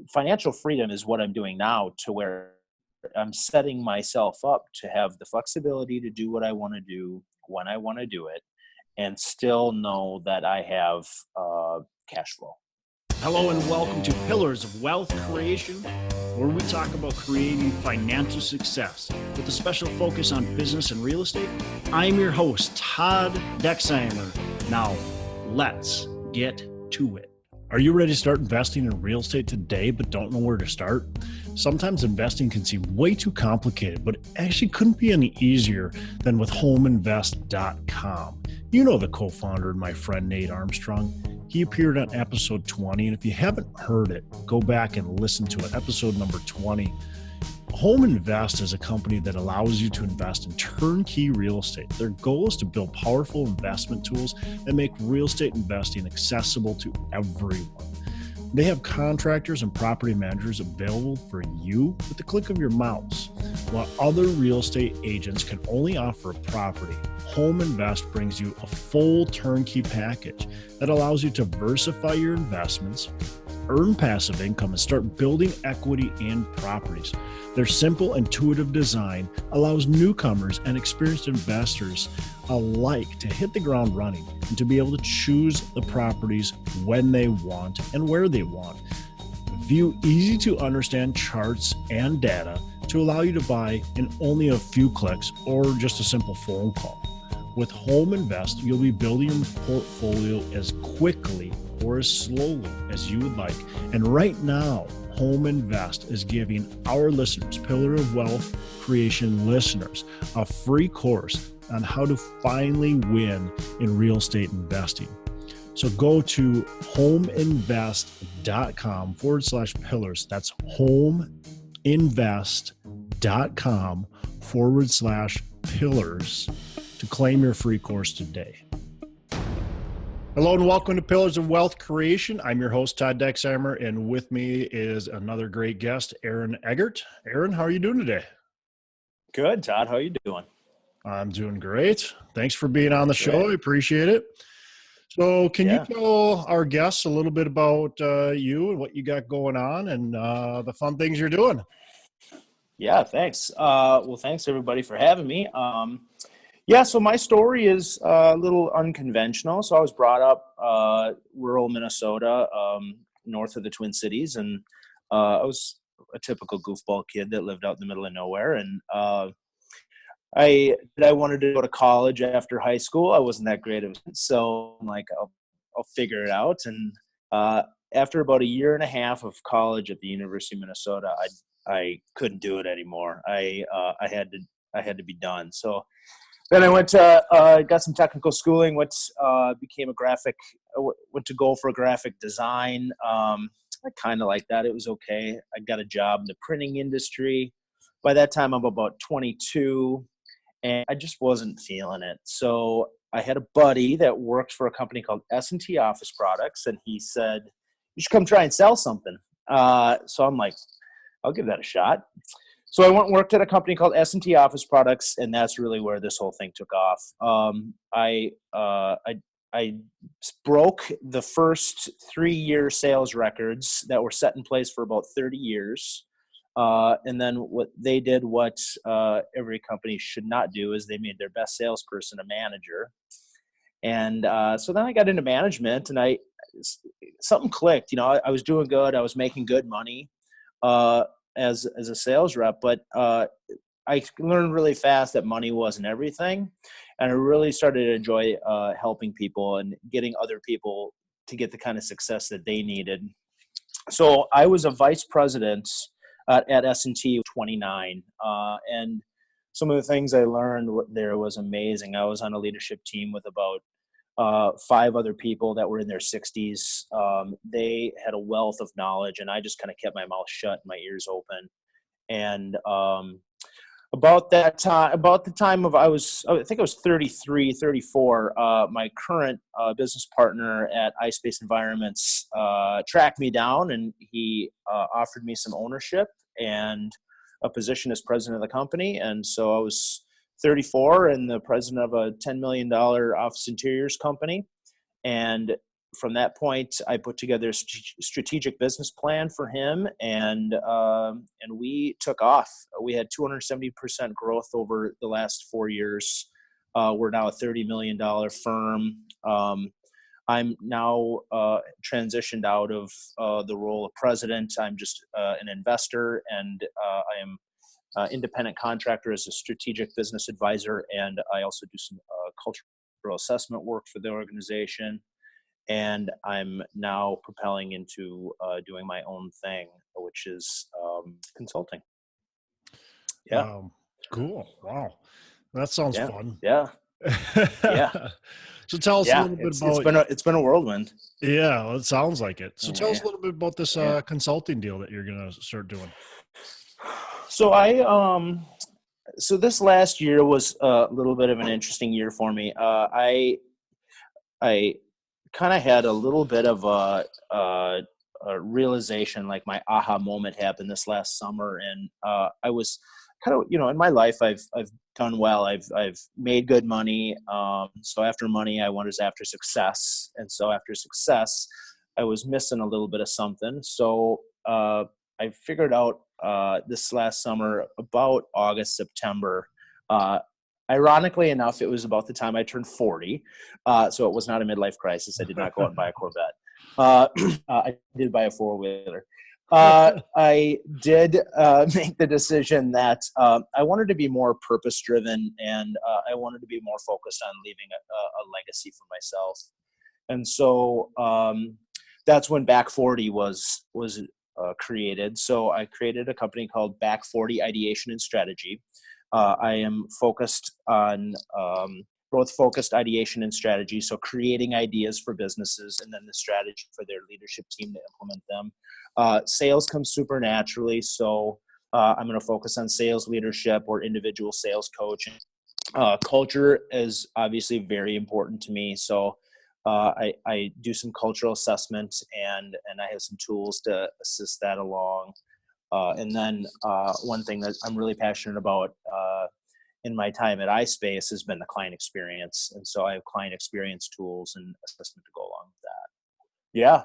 financial freedom is what I'm doing now, to where I'm setting myself up to have the flexibility to do what I want to do when I want to do it, and still know that I have cash flow. Hello and welcome to Pillars of Wealth Creation, where we talk about creating financial success with a special focus on business and real estate. I'm your host, Todd Dexheimer. Now, let's get to it. Are you ready to start investing in real estate today but don't know where to start? Sometimes investing can seem way too complicated, but it actually couldn't be any easier than with homeinvest.com. You know the co-founder and my friend Nate Armstrong. He appeared on episode 20, and if you haven't heard it, go back and listen to it, episode number 20. Home Invest is a company that allows you to invest in turnkey real estate. Their goal is to build powerful investment tools that make real estate investing accessible to everyone. They have contractors and property managers available for you with the click of your mouse. While other real estate agents can only offer a property, Home Invest brings you a full turnkey package that allows you to diversify your investments, earn passive income, and start building equity in properties. Their simple, intuitive design allows newcomers and experienced investors alike to hit the ground running and to be able to choose the properties when they want and where they want. View easy to understand charts and data to allow you to buy in only a few clicks or just a simple phone call. With Home Invest, you'll be building your portfolio as quickly or as slowly as you would like. And right now, Home Invest is giving our listeners, Pillar of Wealth Creation listeners, a free course on how to finally win in real estate investing. So go to homeinvest.com/pillars. That's homeinvest.com/pillars to claim your free course today. Hello and welcome to Pillars of Wealth Creation. I'm your host, Todd Dexheimer, and with me is another great guest, Aaron Eggert. Aaron, how are you doing today? Good, Todd. How are you doing? I'm doing great. Thanks for being on the show. I appreciate it. So can you tell our guests a little bit about you and what you got going on and the fun things you're doing? Yeah, thanks. Well, thanks everybody for having me. So my story is a little unconventional. So I was brought up rural Minnesota, north of the Twin Cities, and I was a typical goofball kid that lived out in the middle of nowhere. And I wanted to go to college after high school. I wasn't that great of it, so I'm like, I'll figure it out. And after about a year and a half of college at the University of Minnesota, I couldn't do it anymore. I had to be done. So then I went to got some technical schooling. Went to go for graphic design. I kind of like that. It was okay. I got a job in the printing industry. By that time, I'm about 22, and I just wasn't feeling it. So I had a buddy that worked for a company called S&T Office Products, and he said, "You should come try and sell something." So I'm like, I'll give that a shot. So I went and worked at a company called S&T Office Products, and that's really where this whole thing took off. I broke the first 3-year sales records that were set in place for about 30 years. And then what they did, what every company should not do, is they made their best salesperson a manager. And so then I got into management, and something clicked. You know, I was doing good. I was making good money as a sales rep, but I learned really fast that money wasn't everything, and I really started to enjoy helping people and getting other people to get the kind of success that they needed. So I was a vice president at S&T 29, and some of the things I learned there was amazing. I was on a leadership team with about 5 other people that were in their 60s. They had a wealth of knowledge, and I just kind of kept my mouth shut and my ears open. And about the time of I think I was 33, 34, my current business partner at iSpace Environments tracked me down, and he offered me some ownership and a position as president of the company. And so I was 34 and the president of a $10 million office interiors company. And from that point, I put together a strategic business plan for him, and we took off. We had 270% growth over the last 4 years. We're now a $30 million firm. I'm now transitioned out of the role of president. I'm just an investor, and I am independent contractor as a strategic business advisor, and I also do some cultural assessment work for the organization. And I'm now propelling into doing my own thing, which is consulting. Yeah. Cool. Wow. That sounds fun. Yeah. Yeah. So tell us a little bit about it's been a whirlwind. Yeah, well, it sounds like it. So tell us a little bit about this consulting deal that you're going to start doing. So so this last year was a little bit of an interesting year for me. I kind of had a little bit of a realization, like my aha moment happened this last summer, and I was kind of, in my life, I've done well. I've made good money. So after money, I was after success, and so after success, I was missing a little bit of something. So I figured out this last summer, about August, September. Ironically enough, it was about the time I turned 40. So it was not a midlife crisis. I did not go out and buy a Corvette. I did buy a four-wheeler. I did make the decision that I wanted to be more purpose-driven, and I wanted to be more focused on leaving a legacy for myself. And so that's when Back 40 was created. So I created a company called Back 40 Ideation and Strategy. I am focused on growth-focused ideation and strategy, so creating ideas for businesses and then the strategy for their leadership team to implement them. Sales comes super naturally, so I'm going to focus on sales leadership or individual sales coaching. Culture is obviously very important to me, so I do some cultural assessment, and I have some tools to assist that along. And then one thing that I'm really passionate about in my time at iSpace has been the client experience. And so I have client experience tools and assessment to go along with that. Yeah.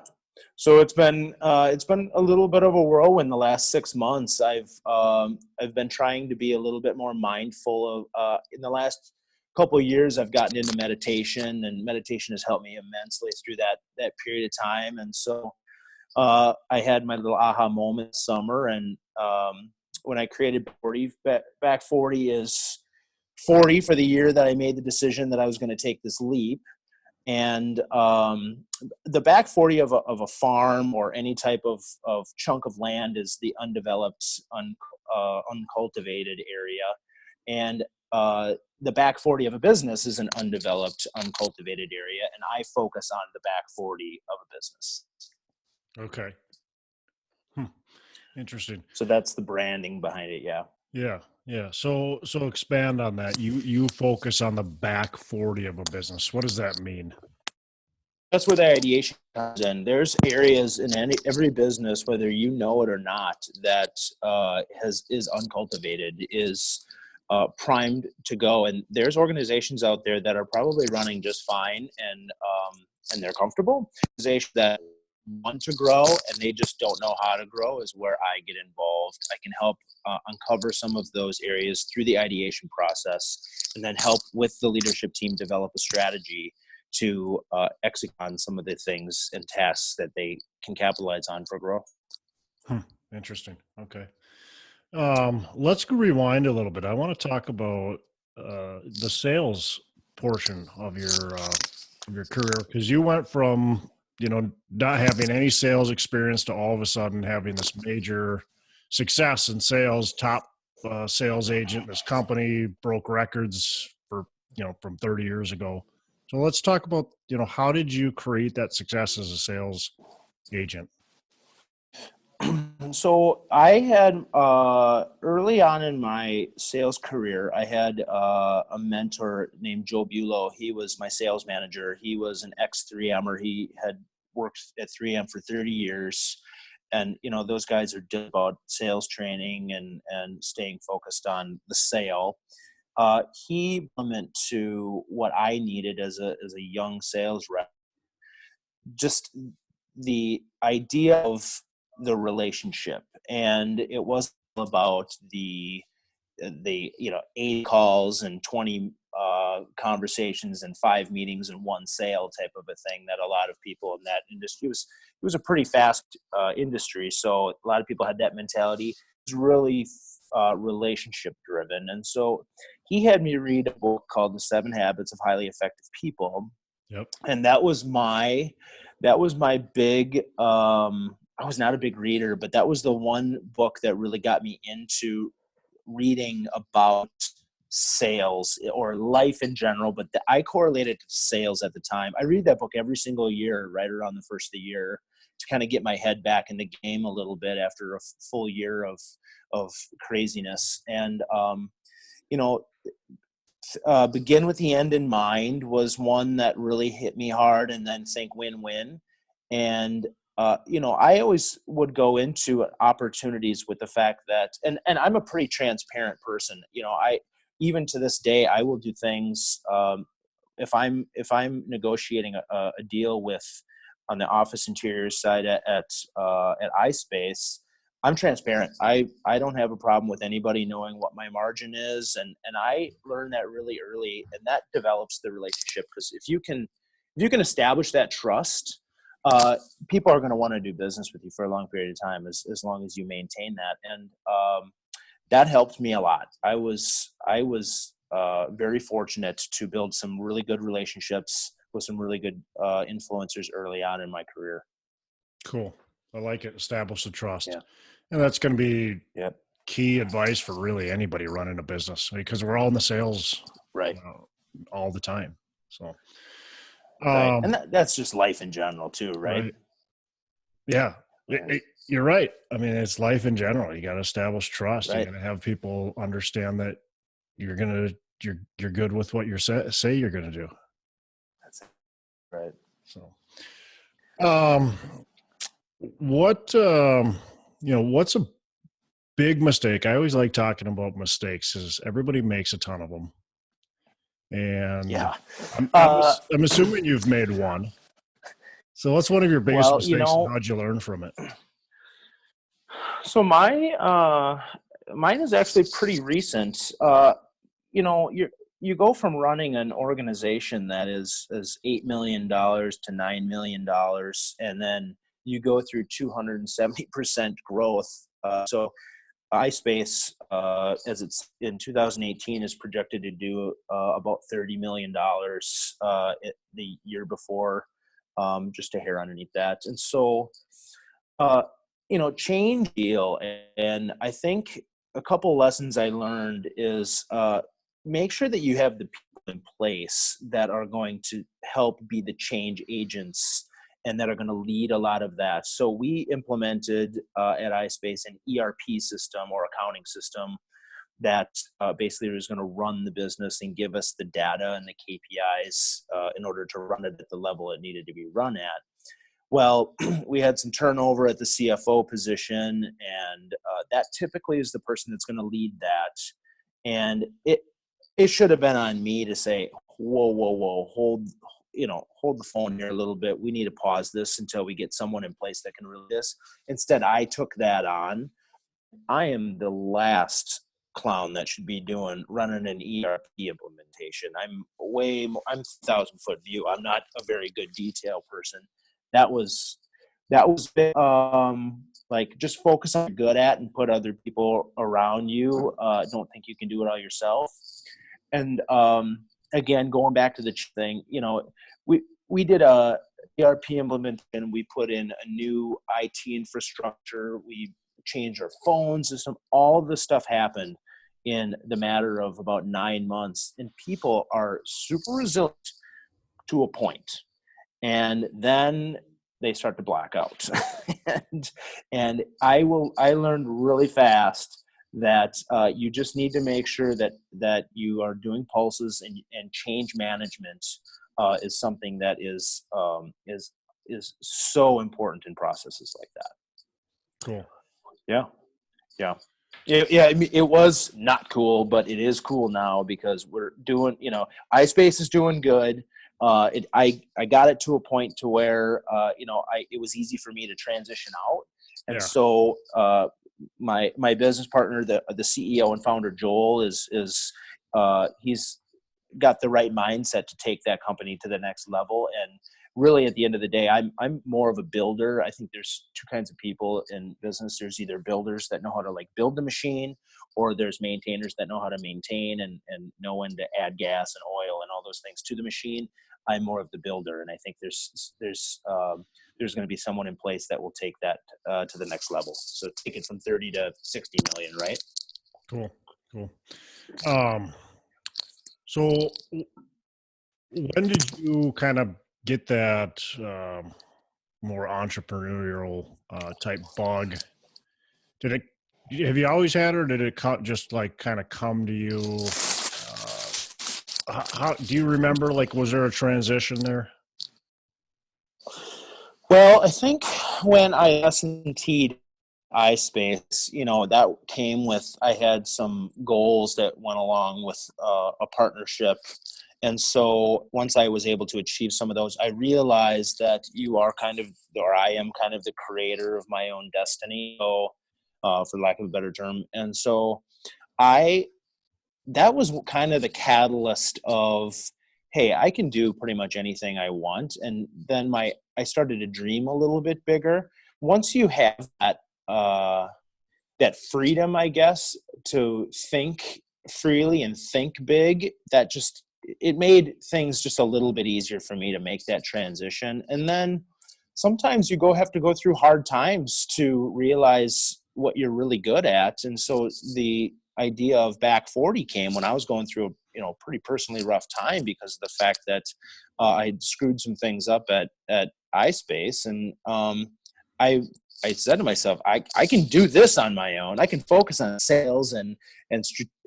So it's been a little bit of a whirlwind the last 6 months. I've been trying to be a little bit more mindful of, in the last couple of years, I've gotten into meditation, and meditation has helped me immensely through that period of time. And so I had my little aha moment this summer, and when I created Back 40 is 40 for the year that I made the decision that I was going to take this leap. And the Back 40 of a farm or any type of chunk of land is the undeveloped, uncultivated area. And the Back 40 of a business is an undeveloped, uncultivated area. And I focus on the Back 40 of a business. Okay. Interesting. So that's the branding behind it. Yeah. Yeah. Yeah. So expand on that. You focus on the Back 40 of a business. What does that mean? That's where the ideation comes in. There's areas in every business, whether you know it or not, that is uncultivated, is primed to go. And there's organizations out there that are probably running just fine, and they're comfortable. Organizations that want to grow and they just don't know how to grow is where I get involved. I can help uncover some of those areas through the ideation process, and then help with the leadership team develop a strategy to execute on some of the things and tasks that they can capitalize on for growth. Interesting. Okay. Let's rewind a little bit. I want to talk about the sales portion of your career, because you went from, not having any sales experience to all of a sudden having this major success in sales, top sales agent. This company broke records for, from 30 years ago. So let's talk about, how did you create that success as a sales agent? So I had early on in my sales career, I had a mentor named Joe Bulow. He was my sales manager. He was an ex-3Mer. He had worked at 3M for 30 years. And, those guys are good about sales training and staying focused on the sale. He meant to what I needed as a young sales rep. just the idea of the relationship, and it wasn't about the 8 calls and 20 conversations and 5 meetings and 1 sale type of a thing that a lot of people in that industry, it was a pretty fast industry, so a lot of people had that mentality. It was really relationship driven, and so he had me read a book called The 7 Habits of Highly Effective People. Yep. And that was my big I was not a big reader, but that was the one book that really got me into reading about sales or life in general, but I correlated to sales at the time. I read that book every single year, right around the first of the year, to kind of get my head back in the game a little bit after a full year of craziness. And Begin with the End in Mind was one that really hit me hard, and then Think Win-Win. And I always would go into opportunities with the fact that, and I'm a pretty transparent person. Even to this day, I will do things, if I'm negotiating a deal with on the office interiors side at iSpace. I'm transparent. I don't have a problem with anybody knowing what my margin is, and I learned that really early, and that develops the relationship, because if you can establish that trust, people are going to want to do business with you for a long period of time, as long as you maintain that. And that helped me a lot. I was very fortunate to build some really good relationships with some really good influencers early on in my career. Cool. I like it. Establish the trust. Yeah. And that's going to be key advice for really anybody running a business, because we're all in the sales all the time. So, and that's just life in general too, right? Yeah. You're right. I mean, it's life in general. You got to establish trust. Right. You got to have people understand that you're good with what you say you're going to do. That's it. Right. So, what's a big mistake? I always like talking about mistakes, because everybody makes a ton of them. And I'm assuming you've made one. So what's one of your biggest mistakes, and how'd you learn from it? So mine is actually pretty recent. You go from running an organization that is $8 million to $9 million, and then you go through 270% growth. So iSpace, as it's in 2018, is projected to do about $30 million the year before, just a hair underneath that. And so, change deal. And I think a couple lessons I learned is make sure that you have the people in place that are going to help be the change agents and that are going to lead a lot of that. So we implemented at iSpace an ERP system or accounting system that basically was going to run the business and give us the data and the KPIs in order to run it at the level it needed to be run at. Well, we had some turnover at the CFO position, and that typically is the person that's going to lead that. And it should have been on me to say, whoa, hold the phone here a little bit. We need to pause this until we get someone in place that can rule this. Instead, I took that on. I am the last clown that should be running an ERP implementation. I'm 1,000-foot view. I'm not a very good detail person. That was like, just focus on what you're good at and put other people around you. Don't think you can do it all yourself. And again, going back to the thing, we did a ERP implementation. We put in a new IT infrastructure. We changed our phone system. All this stuff happened in the matter of about 9 months. And people are super resilient to a point. And then they start to black out. and I learned really fast that you just need to make sure that you are doing pulses, and change management is something that is so important in processes like that. Cool. Yeah. I mean, it was not cool, but it is cool now, because we're doing, iSpace is doing good. I got it to a point to where, it was easy for me to transition out. And Yeah. so, my business partner, the CEO and founder, Joel, he's got the right mindset to take that company to the next level. And really, at the end of the day, I'm more of a builder. I think there's two kinds of people in business. There's either builders that know how to build the machine, or there's maintainers that know how to maintain and know when to add gas and oil and all those things to the machine. I'm more of the builder, and I think there's going to be someone in place that will take that to the next level. So take it from 30 to 60 million, right? Cool. So when did you kind of get that more entrepreneurial type bug? Have you always had it, or did it just kind of come to you? How do you remember? Was there a transition there? Well, I think when I S&T'd iSpace, that came with, I had some goals that went along with a partnership. And so once I was able to achieve some of those, I realized that I am kind of the creator of my own destiny, so, for lack of a better term. And so that was kind of the catalyst of, hey, I can do pretty much anything I want. And then I started to dream a little bit bigger. Once you have that freedom, I guess, to think freely and think big, it made things just a little bit easier for me to make that transition. And then sometimes you have to go through hard times to realize what you're really good at. And so the idea of Back 40 came when I was going through a pretty personally rough time because of the fact that I screwed some things up at iSpace. And I said to myself, I can do this on my own. I can focus on sales and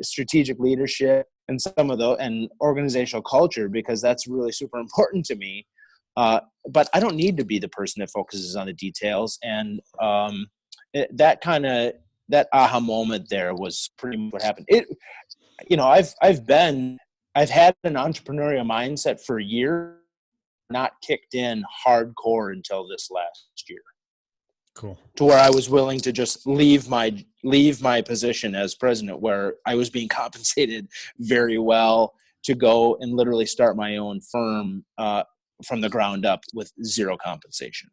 strategic leadership and some of and organizational culture, because that's really super important to me. But I don't need to be the person that focuses on the details. And that aha moment there was pretty much what happened. I've had an entrepreneurial mindset for a year, not kicked in hardcore until this last year. Cool. To where I was willing to just leave my position as president, where I was being compensated very well, to go and literally start my own firm from the ground up with zero compensation.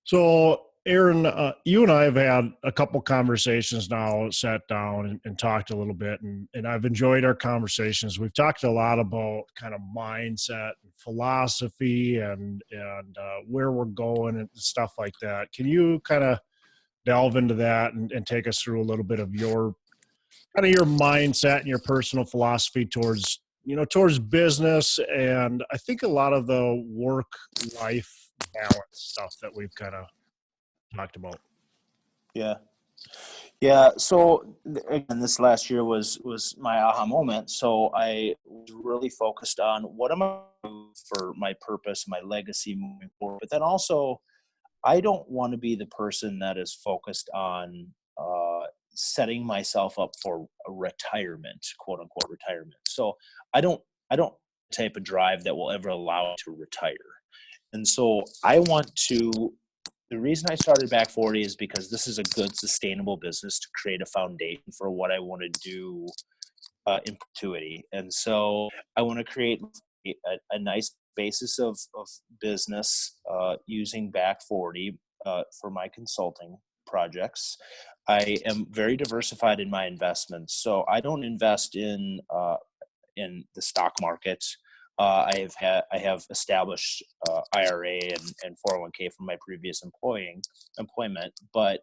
So, Aaron, you and I have had a couple conversations now, sat down and talked a little bit, and I've enjoyed our conversations. We've talked a lot about kind of mindset and philosophy and where we're going and stuff like that. Can you kind of delve into that and take us through a little bit of your mindset and your personal philosophy towards business, and I think a lot of the work-life balance stuff that we've kind of talked about. Yeah. So again, this last year was my aha moment. So I was really focused on what am I doing for my purpose, my legacy moving forward. But then also, I don't want to be the person that is focused on setting myself up for a retirement, quote unquote retirement. So I don't type of drive that will ever allow me to retire. And so the reason I started Back 40 is because this is a good, sustainable business to create a foundation for what I want to do in perpetuity. And so I want to create a nice basis of business using Back 40 for my consulting projects. I am very diversified in my investments, so I don't invest in the stock market. I have established IRA and 401k from my previous employment, but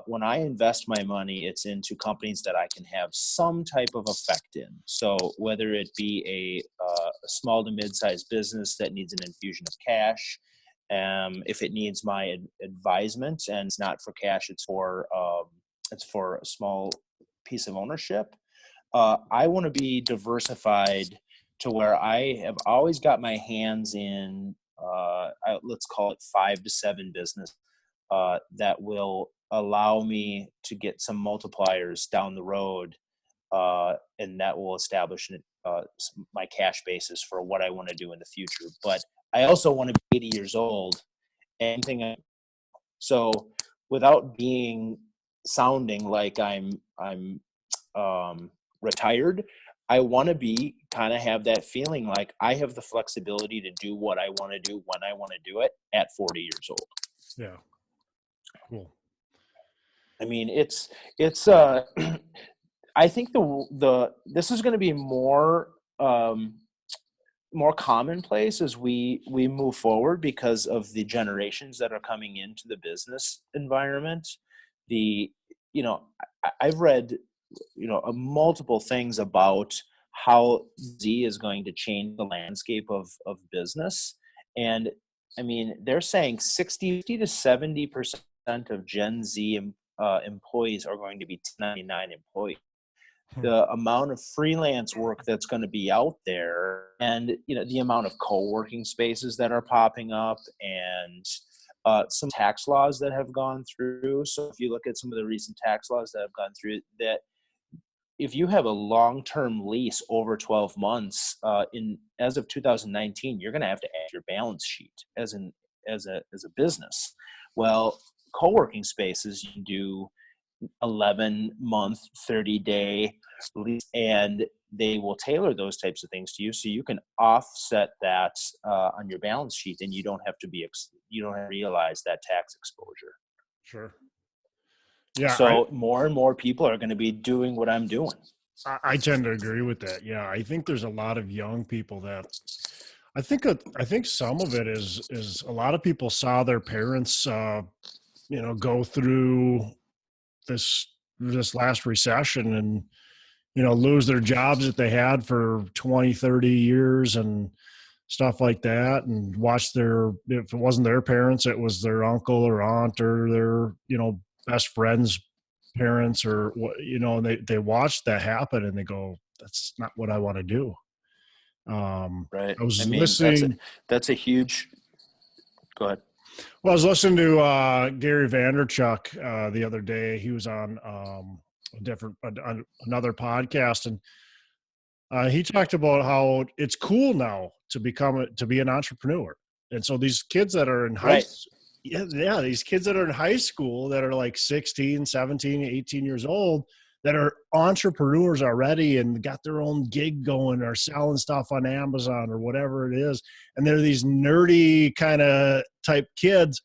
when I invest my money, it's into companies that I can have some type of effect in. So whether it be a small to mid-sized business that needs an infusion of cash, if it needs my advisement and it's not for cash, it's for a small piece of ownership. I want to be diversified to where I have always got my hands in, let's call it 5 to 7 business that will allow me to get some multipliers down the road and that will establish my cash basis for what I want to do in the future. But I also want to be 80 years old. So without sounding like I'm retired, I want to be kind of have that feeling like I have the flexibility to do what I want to do when I want to do it at 40 years old. Yeah. Cool. I mean, it's I think this is going to be more commonplace as we move forward because of the generations that are coming into the business environment. I've read multiple things about how Z is going to change the landscape of business. And I mean, they're saying 60 to 70% of Gen Z employees are going to be 1099 employees. The amount of freelance work that's going to be out there, and the amount of co-working spaces that are popping up, and some tax laws that have gone through. So if you look at some of the recent tax laws that have gone through, that if you have a long-term lease over 12 months, as of 2019, you're going to have to add your balance sheet as a business. Well, co-working spaces, you do 11-month, 30-day lease, and they will tailor those types of things to you, so you can offset that on your balance sheet, and you don't have to realize that tax exposure. Sure. Yeah. So more and more people are going to be doing what I'm doing. I tend to agree with that. Yeah. I think there's a lot of young people that I think some of it is a lot of people saw their parents, go through this last recession and, lose their jobs that they had for 20, 30 years and stuff like that, and watch if it wasn't their parents, it was their uncle or aunt or their, best friend's parents or what, and they watched that happen and they go, that's not what I want to do. Right. I was listening. That's a huge, go ahead. Well, I was listening to Gary Vaynerchuk the other day. He was on another podcast, and he talked about how it's cool now to be an entrepreneur. And so these kids that are in these kids that are in high school that are like 16, 17, 18 years old that are entrepreneurs already and got their own gig going or selling stuff on Amazon or whatever it is. And they're these nerdy kind of type kids.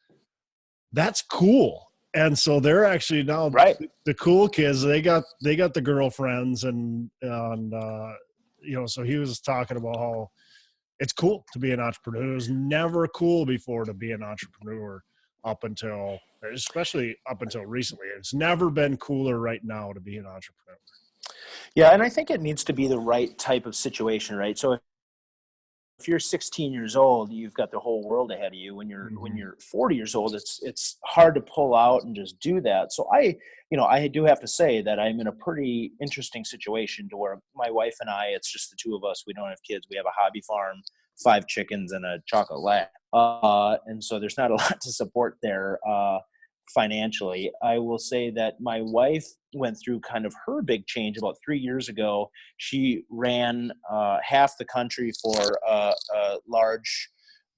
That's cool. And so they're actually now the cool kids. They got the girlfriends and so he was talking about how it's cool to be an entrepreneur. It was never cool before to be an entrepreneur especially up until recently. It's never been cooler right now to be an entrepreneur. Yeah. And I think it needs to be the right type of situation, right? So if you're 16 years old, you've got the whole world ahead of you. When you're 40 years old, it's hard to pull out and just do that. So I do have to say that I'm in a pretty interesting situation to where my wife and I, it's just the two of us. We don't have kids. We have a hobby farm, 5 chickens and a chocolate lab. And so there's not a lot to support there financially. I will say that my wife went through kind of her big change about 3 years ago. She ran half the country for a large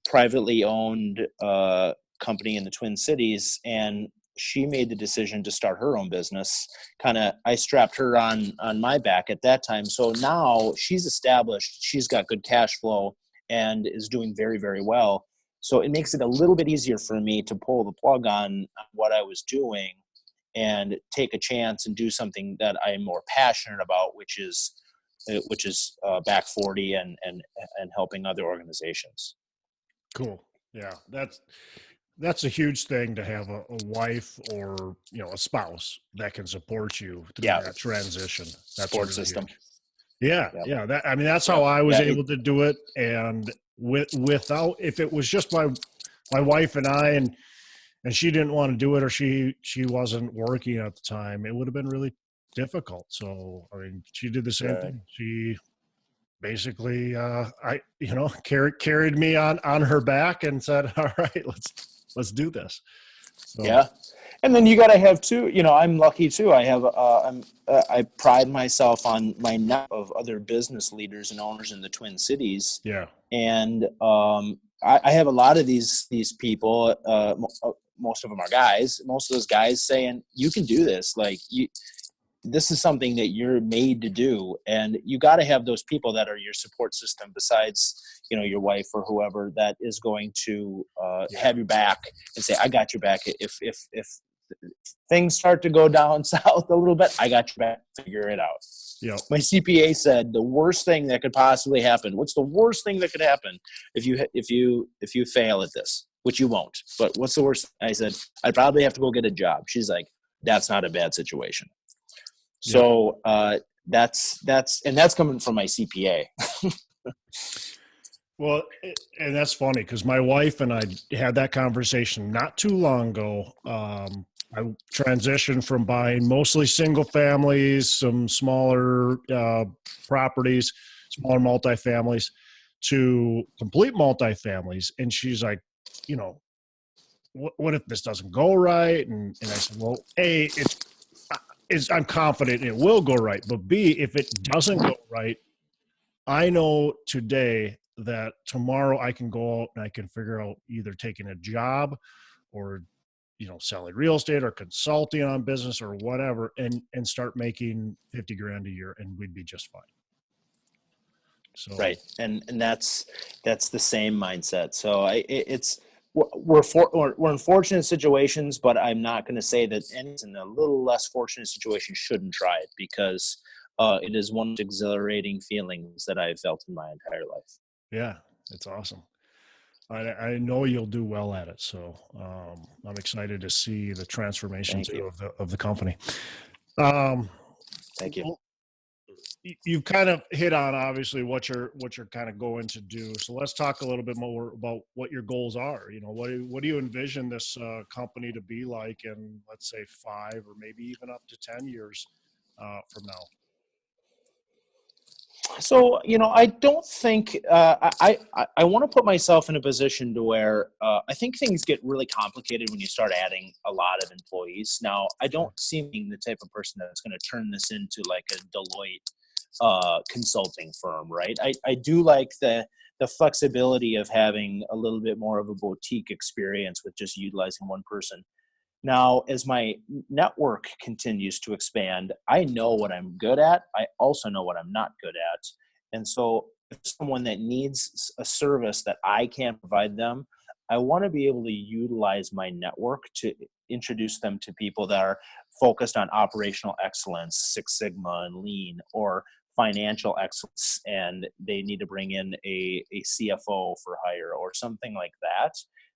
privately owned company in the Twin Cities, and she made the decision to start her own business. I strapped her on my back at that time. So now she's established, she's got good cash flow and is doing very, very well. So it makes it a little bit easier for me to pull the plug on what I was doing and take a chance and do something that I'm more passionate about, which is Back 40 and helping other organizations. Cool. Yeah. That's a huge thing to have a wife or, a spouse that can support you through that transition. That's support system. Huge. Yeah. Yeah. That's how I was able to do it. And without, if it was just my wife and I, and she didn't want to do it, or she wasn't working at the time, it would have been really difficult. So, she did the same thing. She basically, carried me on her back and said, all right, let's do this. So. Yeah. And then you got to have too, I'm lucky too. I pride myself on my net of other business leaders and owners in the Twin Cities. Yeah. And I have a lot of these people, most of them are guys, most of those guys saying, you can do this. Like this is something that you're made to do. And you got to have those people that are your support system besides, your wife or whoever that is going to have your back and say, I got your back. If things start to go down south a little bit, I got your back, figure it out. Yep. My CPA said the worst thing that could possibly happen. What's the worst thing that could happen if you fail at this, which you won't, but what's the worst? I said, I'd probably have to go get a job. She's like, that's not a bad situation. So that's coming from my CPA. Well, and that's funny because my wife and I had that conversation not too long ago. I transitioned from buying mostly single families, some smaller properties, smaller multifamilies, to complete multifamilies. And she's like, what if this doesn't go right? And I said, well, A, I'm confident it will go right. But B, if it doesn't go right, I know today that tomorrow I can go out and I can figure out either taking a job or selling real estate or consulting on business or whatever, and start making 50 grand a year, and we'd be just fine. So, right. And that's the same mindset. So we're in fortunate situations, but I'm not going to say that anyone in a little less fortunate situation shouldn't try it, because it is one of the exhilarating feelings that I've felt in my entire life. Yeah, it's awesome. I know you'll do well at it. So I'm excited to see the transformation of the company. Thank you. You've kind of hit on obviously what you're kind of going to do. So let's talk a little bit more about what your goals are. What do you envision this company to be like in, let's say, 5 or maybe even up to 10 years from now? So, I don't think I want to put myself in a position to where I think things get really complicated when you start adding a lot of employees. Now, I don't see me being the type of person that's going to turn this into like a Deloitte consulting firm, right? I do like the flexibility of having a little bit more of a boutique experience with just utilizing one person. Now, as my network continues to expand, I know what I'm good at. I also know what I'm not good at. And so if someone that needs a service that I can't provide them, I want to be able to utilize my network to introduce them to people that are focused on operational excellence, Six Sigma and Lean, or financial excellence, and they need to bring in a CFO for hire or something like that,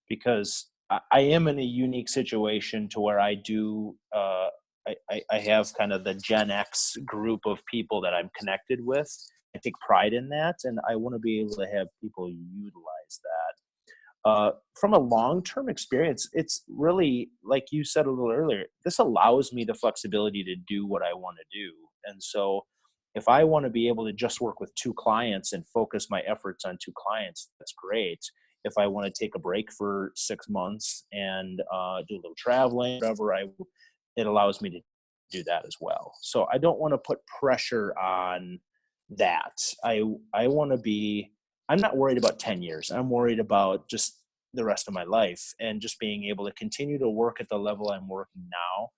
because I am in a unique situation to where I do, I have kind of the Gen X group of people that I'm connected with. I take pride in that, and I want to be able to have people utilize that. From a long-term experience, it's really, like you said a little earlier, this allows me the flexibility to do what I want to do. And so if I want to be able to just work with 2 clients and focus my efforts on 2 clients, that's great. If I want to take a break for 6 months and do a little traveling, whatever, it allows me to do that as well. So I don't want to put pressure on that. I want to be, I'm not worried about 10 years. I'm worried about just the rest of my life and just being able to continue to work at the level I'm working now,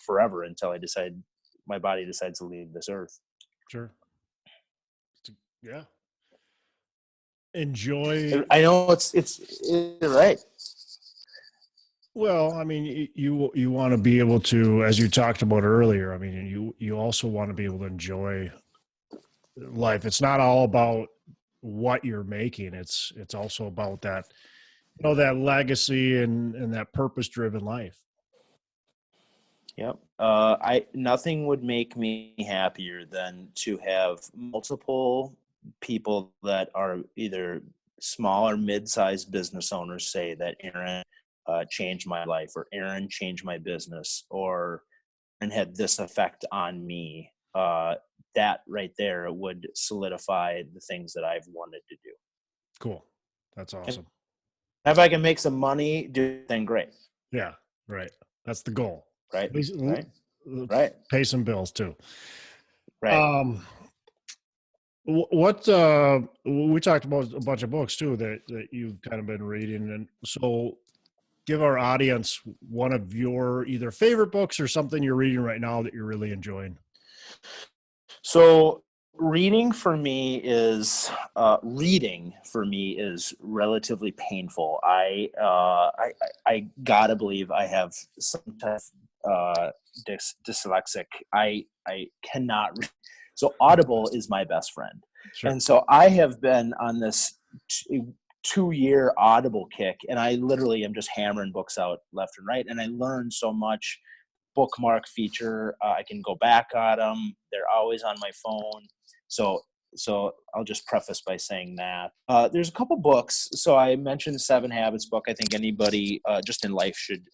forever until my body decides to leave this earth. Sure. Yeah. Enjoy. I know it's right. Well, I mean, you want to be able to, as you talked about earlier, I mean, you also want to be able to enjoy life. It's not all about what you're making. It's also about that, that legacy and that purpose-driven life. Yep. Nothing would make me happier than to have multiple people that are either small or mid-sized business owners say that Aaron changed my life, or Aaron changed my business, or Aaron had this effect on me. That right there would solidify the things that I've wanted to do. Cool. That's awesome. And if I can make some money, then great. Yeah. Right. That's the goal. Right. At least Right. Right. pay some bills too. Right. What we talked about a bunch of books too that you've kind of been reading, and so give our audience one of your either favorite books or something you're reading right now that you're really enjoying. So reading for me is relatively painful. I gotta believe I have some type of dyslexic. I cannot. So Audible is my best friend, Sure. and so I have been on this 2-year Audible kick, and I literally am just hammering books out left and right, and I learned so much. Bookmark feature. I can go back on them. They're always on my phone. So I'll just preface by saying that. There's a couple books. So I mentioned the 7 Habits book. I think anybody just in life should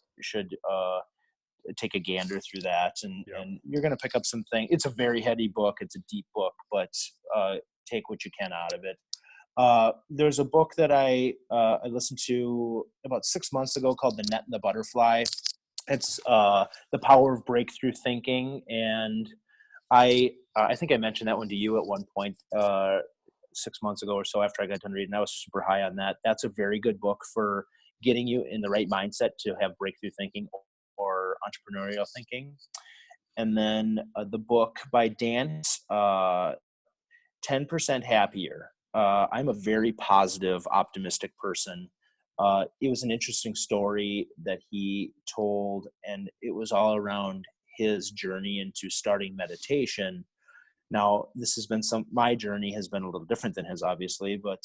take a gander through that, and you're going to pick up something. It's a very heady book. It's a deep book, but take what you can out of it. There's a book that I listened to about 6 months ago called The Net and the Butterfly. It's The Power of Breakthrough Thinking, and I think I mentioned that one to you at one point 6 months ago or so after I got done reading. I was super high on that. That's a very good book for getting you in the right mindset to have breakthrough thinking or entrepreneurial thinking. And then the book by Dan, 10% Happier. I'm a very positive, optimistic person. It was an interesting story that he told, and it was all around his journey into starting meditation. Now, this has been my journey has been a little different than his, obviously, but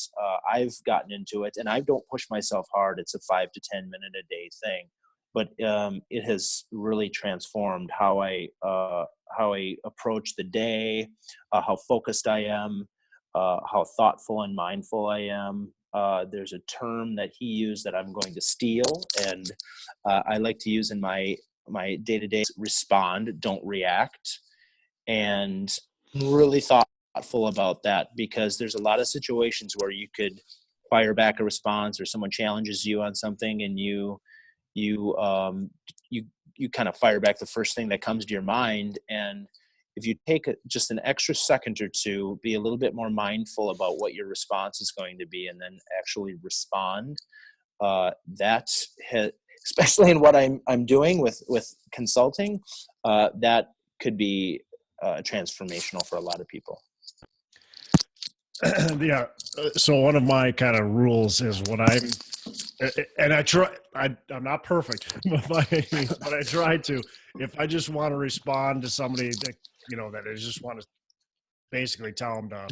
I've gotten into it, and I don't push myself hard. It's a 5 to 10 minute a day thing, but it has really transformed how I approach the day, how focused I am, how thoughtful and mindful I am. There's a term that he used that I'm going to steal, and I like to use in my day-to-day: respond, don't react. And really thoughtful about that, because there's a lot of situations where you could fire back a response, or someone challenges you on something, and you kind of fire back the first thing that comes to your mind. And if you take just an extra second or two, be a little bit more mindful about what your response is going to be, and then actually respond, especially in what I'm doing with consulting, that could be transformational for a lot of people. Yeah. So one of my kind of rules is when I'm not perfect, but I try to, if I just want to respond to somebody that, that I just want to basically tell them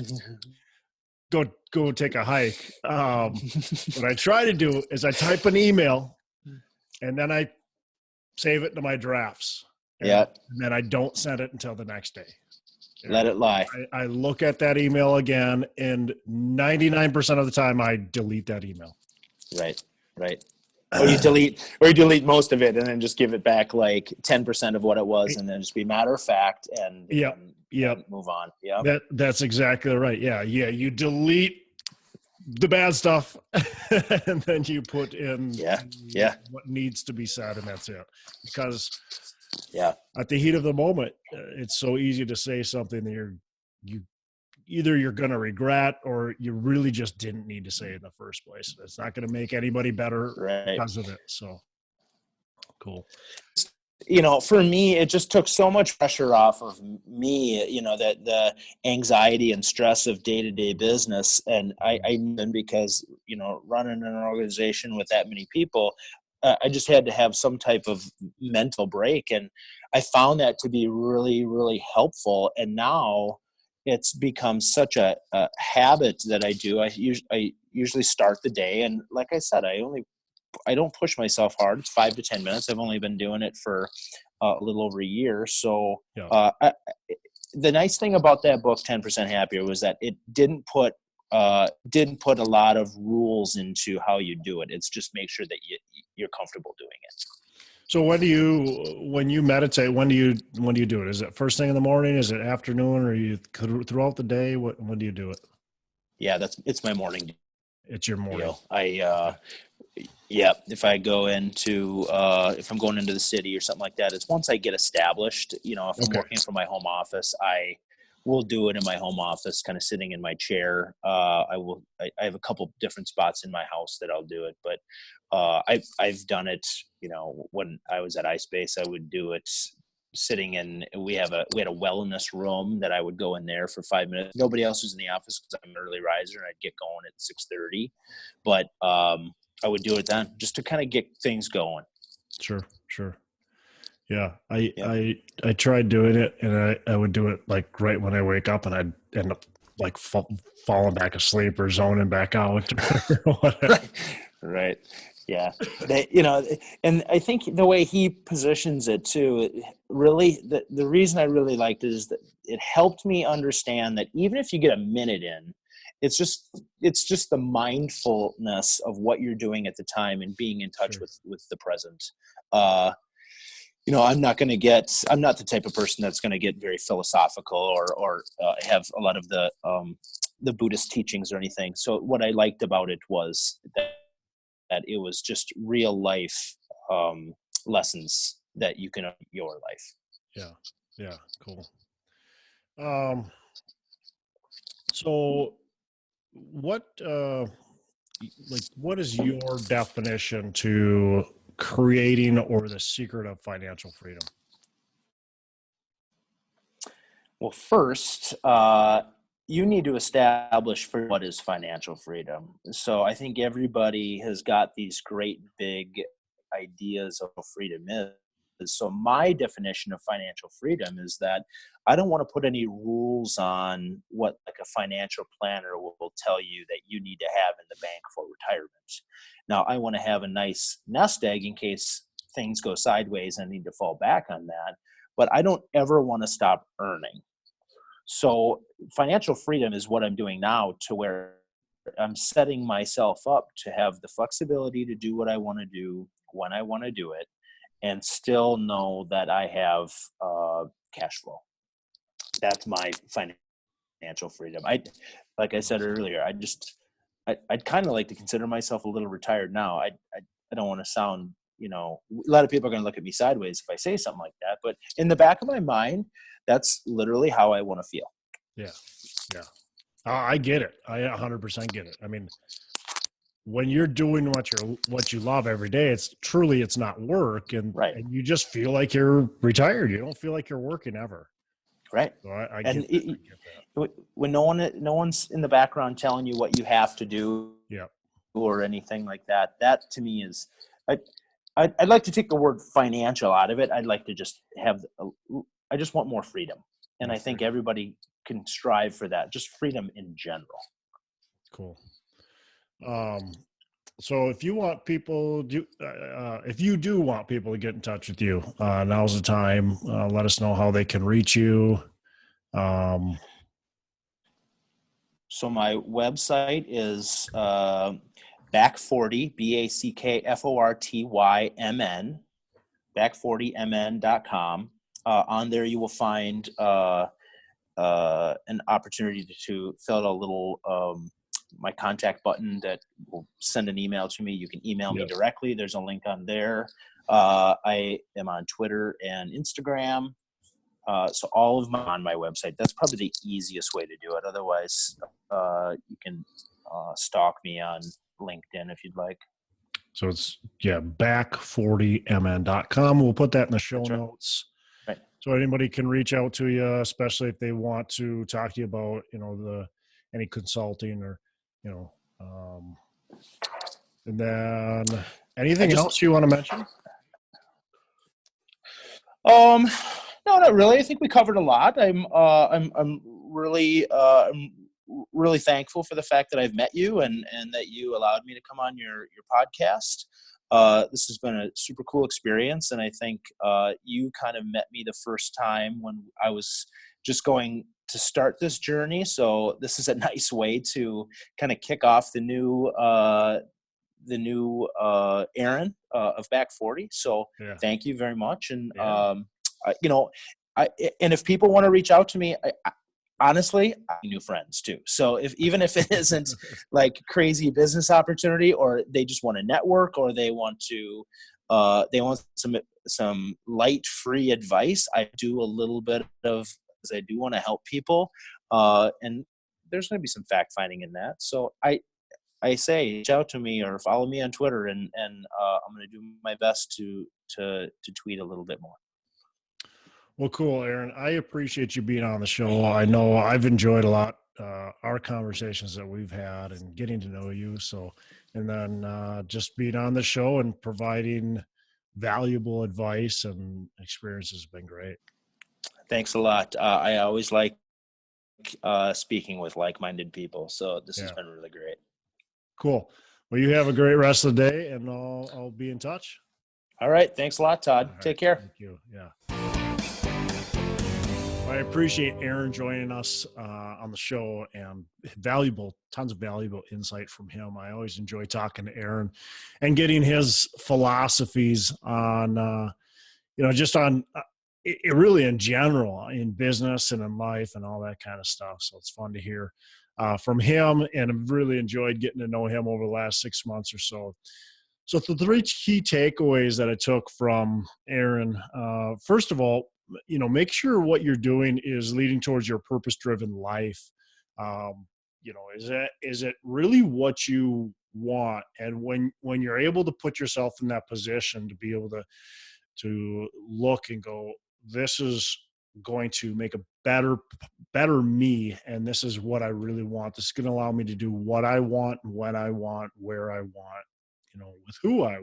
to go take a hike. What I try to do is I type an email and then I save it to my drafts. And then I don't send it until the next day. Let it lie. I look at that email again, and 99% of the time I delete that email. Right. Or you delete most of it and then just give it back like 10% of what it was, and then just be matter of fact and move on. Yeah. That's exactly right. Yeah. You delete the bad stuff and then you put in what needs to be said, and that's it. Because at the heat of the moment, it's so easy to say something that you're going to regret, or you really just didn't need to say it in the first place. It's not going to make anybody better because of it. So cool. For me, it just took so much pressure off of me, that the anxiety and stress of day-to-day business. And because, running an organization with that many people, I just had to have some type of mental break. And I found that to be really, really helpful. And now it's become such a habit that I do. I usually start the day. And like I said, I don't push myself hard. It's 5 to 10 minutes. I've only been doing it for a little over a year. So the nice thing about that book, 10% Happier, was that it didn't put a lot of rules into how you do it. It's just make sure that you're comfortable doing it. So when you meditate, when do you do it? Is it first thing in the morning? Is it afternoon? Or are you throughout the day? When do you do it? Yeah, it's my morning. It's your morning. Deal. Yeah, if I go into if I'm going into the city or something like that, it's once I get established. If I'm Okay. working from my home office, I will do it in my home office, kind of sitting in my chair. I have a couple different spots in my house that I'll do it, but I've done it. When I was at iSpace, I would do it sitting in. We had a wellness room that I would go in there for 5 minutes. Nobody else was in the office because I'm an early riser and I'd get going at 6:30, but I would do it then just to kind of get things going. Sure. Yeah. Yep. I tried doing it, and I would do it like right when I wake up, and I'd end up like falling back asleep or zoning back out. Right. Yeah. And I think the way he positions it too, really, the reason I really liked it is that it helped me understand that even if you get a minute in, it's just the mindfulness of what you're doing at the time and being in touch Sure. with the present. I'm not the type of person that's going to get very philosophical or have a lot of the Buddhist teachings or anything. So what I liked about it was that it was just real life lessons that you can apply in your life. Yeah. Cool. So what is your definition to creating or the secret of financial freedom? Well, first, you need to establish for what is financial freedom. So I think everybody has got these great big ideas of what freedom is. So my definition of financial freedom is that I don't want to put any rules on what like a financial planner will tell you that you need to have in the bank for retirement. Now I want to have a nice nest egg in case things go sideways and I need to fall back on that. But I don't ever want to stop earning. So financial freedom is what I'm doing now, to where I'm setting myself up to have the flexibility to do what I want to do when I want to do it and still know that I have cash flow. That's my financial freedom. Like I said earlier, I'd kind of like to consider myself a little retired now. I don't want to sound, a lot of people are going to look at me sideways if I say something like that, but in the back of my mind, that's literally how I want to feel. Yeah. I get it. I 100% get it. I mean, when you're doing what you love every day, it's not work, and you just feel like you're retired. You don't feel like you're working ever. Right. So I get that. When no one's in the background telling you what you have to do, yeah, or anything like that, that to me is, I'd like to take the word financial out of it. I'd like to just I just want more freedom. And I think everybody can strive for that, just freedom in general. Cool. So if you want people if you do want people to get in touch with you, now's the time. Let us know how they can reach you. So my website is back40, BACKFORTYMN, back40mn.com. On there you will find an opportunity to fill out a little my contact button that will send an email to me. You can email me directly. There's a link on there. I am on Twitter and Instagram. So all of them on my website. That's probably the easiest way to do it. Otherwise, you can stalk me on LinkedIn if you'd like. So it's back40mn.com. We'll put that in the show notes. Right. So anybody can reach out to you, especially if they want to talk to you about, any consulting or, and then anything else you want to mention? No, not really. I think we covered a lot. I'm really thankful for the fact that I've met you and that you allowed me to come on your podcast. This has been a super cool experience, and I think you kind of met me the first time when I was just going to start this journey. So this is a nice way to kind of kick off the new Aaron of Back 40. So thank you very much. And and if people want to reach out to me, honestly, I need new friends too. So even if it isn't like crazy business opportunity, or they just want to network, or they want some light free advice, I do a little bit of, because I do want to help people. And there's going to be some fact finding in that. So I say, reach out to me or follow me on Twitter, and I'm going to do my best to tweet a little bit more. Well, cool, Aaron. I appreciate you being on the show. I know I've enjoyed a lot our conversations that we've had and getting to know you. So, and then just being on the show and providing valuable advice and experience has been great. Thanks a lot. I always like speaking with like-minded people. So this has been really great. Cool. Well, you have a great rest of the day, and I'll be in touch. All right. Thanks a lot, Todd. Take care. Thank you. Yeah. I appreciate Aaron joining us on the show, and tons of valuable insight from him. I always enjoy talking to Aaron and getting his philosophies on, just on it really in general, in business and in life and all that kind of stuff. So it's fun to hear from him, and I've really enjoyed getting to know him over the last 6 months or so. So the 3 key takeaways that I took from Aaron, first of all, make sure what you're doing is leading towards your purpose-driven life. Is it really what you want? And when you're able to put yourself in that position to be able to look and go, this is going to make a better me, and this is what I really want. This is going to allow me to do what I want, when I want, where I want, with who I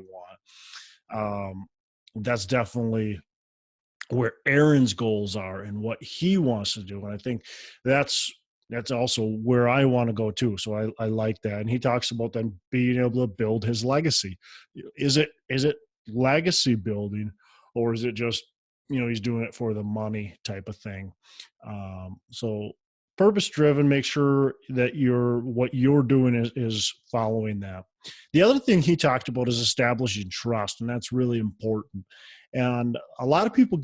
want. That's definitely where Aaron's goals are and what he wants to do. And I think that's also where I want to go too. So I like that. And he talks about then being able to build his legacy. Is it legacy building, or is it just, he's doing it for the money type of thing? So purpose driven, make sure that what you're doing is following that. The other thing he talked about is establishing trust, and that's really important. And a lot of people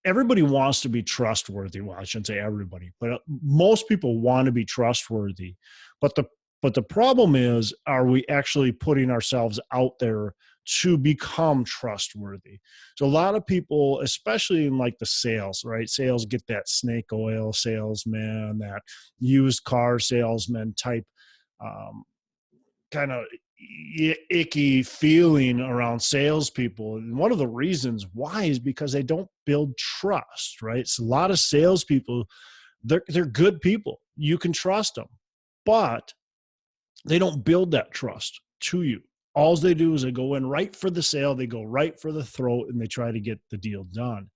everybody wants to be trustworthy. Well, I shouldn't say everybody, but most people want to be trustworthy. But the problem is, are we actually putting ourselves out there to become trustworthy? So a lot of people, especially in like the sales, right? Sales get that snake oil salesman, that used car salesman type kind of icky feeling around salespeople. And one of the reasons why is because they don't build trust, right? So a lot of salespeople, they're good people. You can trust them, but they don't build that trust to you. All they do is they go in right for the sale, they go right for the throat, and they try to get the deal done.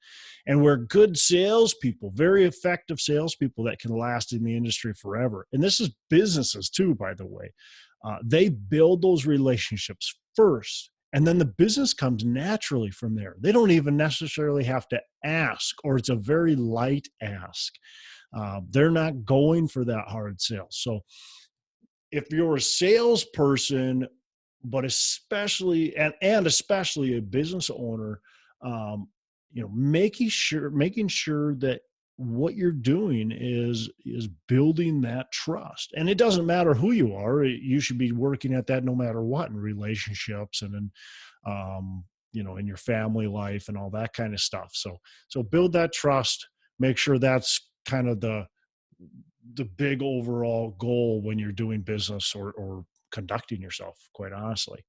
And we're good salespeople, very effective salespeople that can last in the industry forever. And this is businesses too, by the way. They build those relationships first, and then the business comes naturally from there. They don't even necessarily have to ask, or it's a very light ask. They're not going for that hard sale. So if you're a salesperson, but especially especially a business owner, making sure that what you're doing is building that trust. And it doesn't matter who you are. You should be working at that no matter what, in relationships and in your family life and all that kind of stuff. So build that trust, make sure that's kind of the big overall goal when you're doing business or conducting yourself, quite honestly.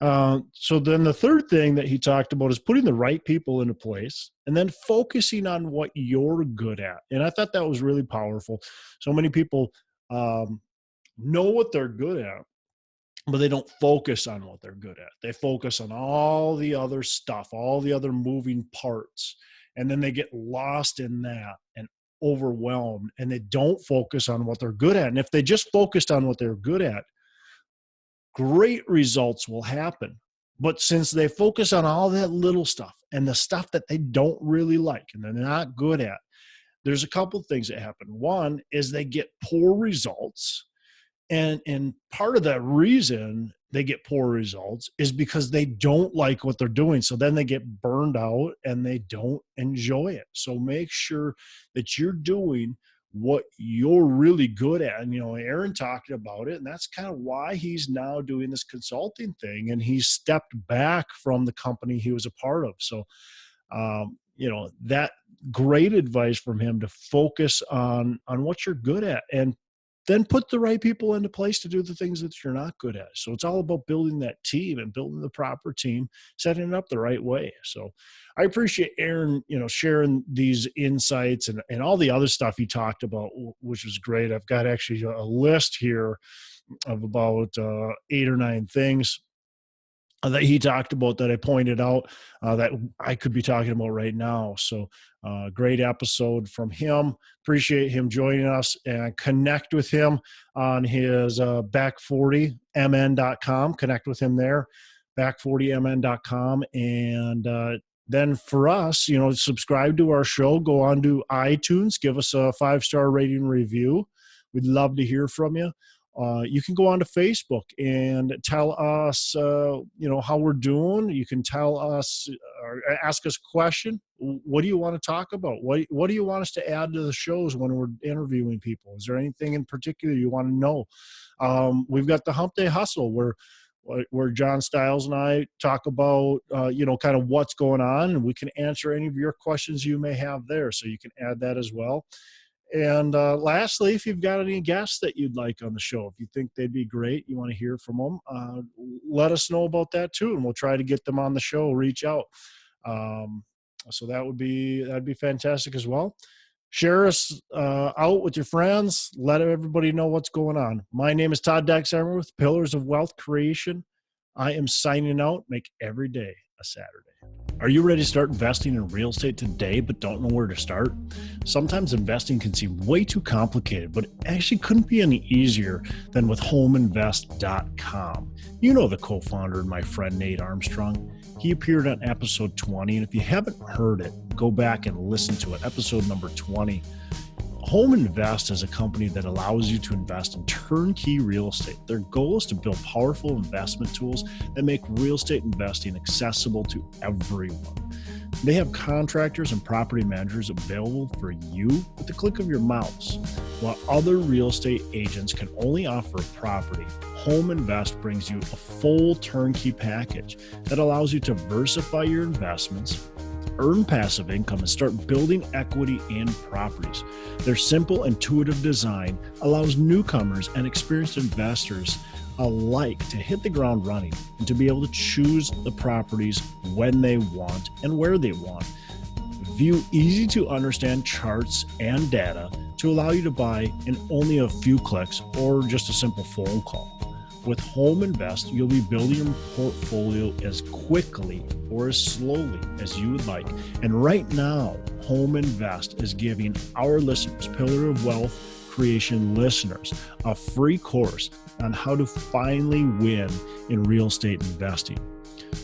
So then the third thing that he talked about is putting the right people into place and then focusing on what you're good at. And I thought that was really powerful. So many people know what they're good at, but they don't focus on what they're good at. They focus on all the other stuff, all the other moving parts, and then they get lost in that and overwhelmed, and they don't focus on what they're good at. And if they just focused on what they're good at, great results will happen. But since they focus on all that little stuff and the stuff that they don't really like and they're not good at, there's a couple of things that happen. One is they get poor results, And part of that reason they get poor results is because they don't like what they're doing. So then they get burned out and they don't enjoy it. So make sure that you're doing what you're really good at. And, Aaron talked about it, and that's kind of why he's now doing this consulting thing. And he's stepped back from the company he was a part of. So, that great advice from him to focus on what you're good at, and then put the right people into place to do the things that you're not good at. So it's all about building that team and building the proper team, setting it up the right way. So I appreciate Aaron, sharing these insights and all the other stuff he talked about, which was great. I've got actually a list here of about 8 or 9 things that he talked about that I pointed out that I could be talking about right now. So great episode from him. Appreciate him joining us, and connect with him on his back40mn.com. Connect with him there, back40mn.com. And then for us, subscribe to our show, go on to iTunes, give us a 5-star rating review. We'd love to hear from you. You can go on to Facebook and tell us, how we're doing. You can tell us or ask us a question. What do you want to talk about? What do you want us to add to the shows when we're interviewing people? Is there anything in particular you want to know? We've got the Hump Day Hustle where John Stiles and I talk about, kind of what's going on, and we can answer any of your questions you may have there. So you can add that as well. And lastly, if you've got any guests that you'd like on the show, if you think they'd be great, you want to hear from them, let us know about that too, and we'll try to get them on the show. Reach out. So that'd be fantastic as well. Share us out with your friends. Let everybody know what's going on. My name is Todd Dexheimer with Pillars of Wealth Creation. I am signing out. Make every day a Saturday. Are you ready to start investing in real estate today but don't know where to start? Sometimes investing can seem way too complicated, but it actually couldn't be any easier than with homeinvest.com. You know the co-founder and my friend Nate Armstrong. He appeared on episode 20, and if you haven't heard it, go back and listen to it, episode number 20. Home Invest is a company that allows you to invest in turnkey real estate. Their goal is to build powerful investment tools that make real estate investing accessible to everyone. They have contractors and property managers available for you with the click of your mouse. While other real estate agents can only offer a property, Home Invest brings you a full turnkey package that allows you to diversify your investments, earn passive income, and start building equity in properties. Their simple, intuitive design allows newcomers and experienced investors alike to hit the ground running and to be able to choose the properties when they want and where they want. View easy to understand charts and data to allow you to buy in only a few clicks or just a simple phone call. With Home Invest, you'll be building your portfolio as quickly or as slowly as you would like. And right now, Home Invest is giving our listeners, Pillar of Wealth Creation listeners, a free course on how to finally win in real estate investing.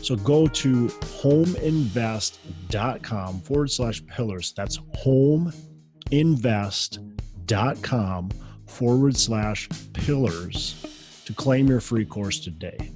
So go to homeinvest.com/pillars. That's homeinvest.com/pillars to claim your free course today.